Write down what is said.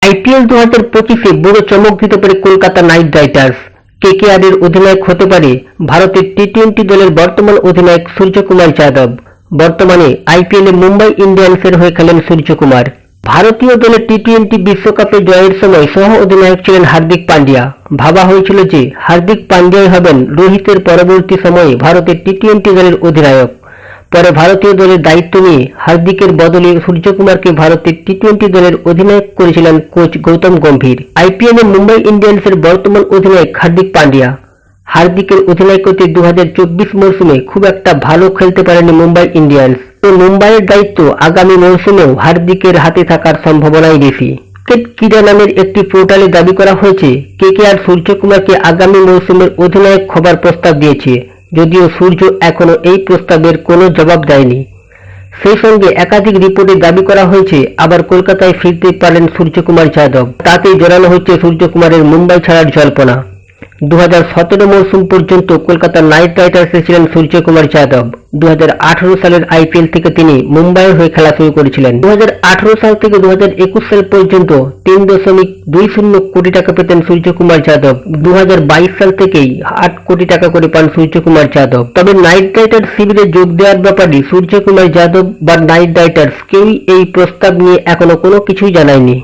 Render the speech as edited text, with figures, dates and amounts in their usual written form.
IPL 2025-এ বড় চমক দিতে পারে কলকাতা নাইট রাইডার্স। কেকেআরের অধিনায়ক হতে পারে ভারতের টি-20 দলের বর্তমান অধিনায়ক সূর্যকুমার যাদব। বর্তমানে আইপিএলে মুম্বাই ইন্ডিয়ান্সের হয়ে খেলেন সূর্যকুমার। ভারতীয় দলের টি-20 বিশ্বকাপে জয়ের সময় সহ অধিনায়ক ছিলেন হার্দিক পান্ডিয়া। ভাবা হয়েছিল যে হার্দিক পান্ডিয়াই হবেন রোহিতের পরবর্তী সময়ে ভারতের টি-20 দলের অধিনায়ক। পরে ভারতীয় দলের দায়িত্ব নিয়ে হার্দিকের বদলে সূর্যকুমারকে ভারতের টি-20 দলের অধিনায়ক করেছিলেন কোচ গৌতম গম্ভীর। আইপিএলে মুম্বাই ইন্ডিয়ান্সের বর্তমান অধিনায়ক হার্দিক পান্ডিয়া। হার্দিকের অধিনায়কত্বে 2024 মরশুমে খুব একটা ভালো খেলতে পারেনি মুম্বাই ইন্ডিয়ান্স। তো মুম্বাইয়ের দায়িত্ব আগামী মরশুমেও হার্দিকের হাতে থাকার সম্ভাবনাই বেশি। ক্রিকেট নামের একটি পোর্টালে দাবি করা হয়েছে কেকেআর সূর্যকুমারকে আগামী মরশুমের অধিনায়ক হবার প্রস্তাব দিয়েছে, যদিও সূর্য এখনো এই প্রস্তাবের কোনো জবাব দেয়নি। সেই সঙ্গে একাধিক রিপোর্টে দাবি করা হয়েছে আবার কলকাতায় ফিরতে পারেন সূর্যকুমার যাদব। তাতেই জড়ানো হচ্ছে সূর্যকুমারের মুম্বাই ছাড়ার জল্পনা। 2017 মরশুম পর্যন্ত কলকাতা নাইট রাইডার্সে ছিলেন সূর্যকুমার যাদব। 2018 সালের আইপিএল থেকে তিনি মুম্বাইয়ের হয়ে খেলা শুরু করেছিলেন। 2018 সাল থেকে 2021 সাল পর্যন্ত 3.20 কোটি টাকা পেতেন সূর্যকুমার যাদব। 2022 সাল থেকেই 8 কোটি টাকা করে পান সূর্যকুমার যাদব। তবে নাইট রাইডার্স শিবিরে যোগ দেওয়ার ব্যাপারে সূর্যকুমার যাদব বা নাইট রাইডার্স কেউই এই প্রস্তাব নিয়ে এখনো কোনো কিছুই জানায়নি।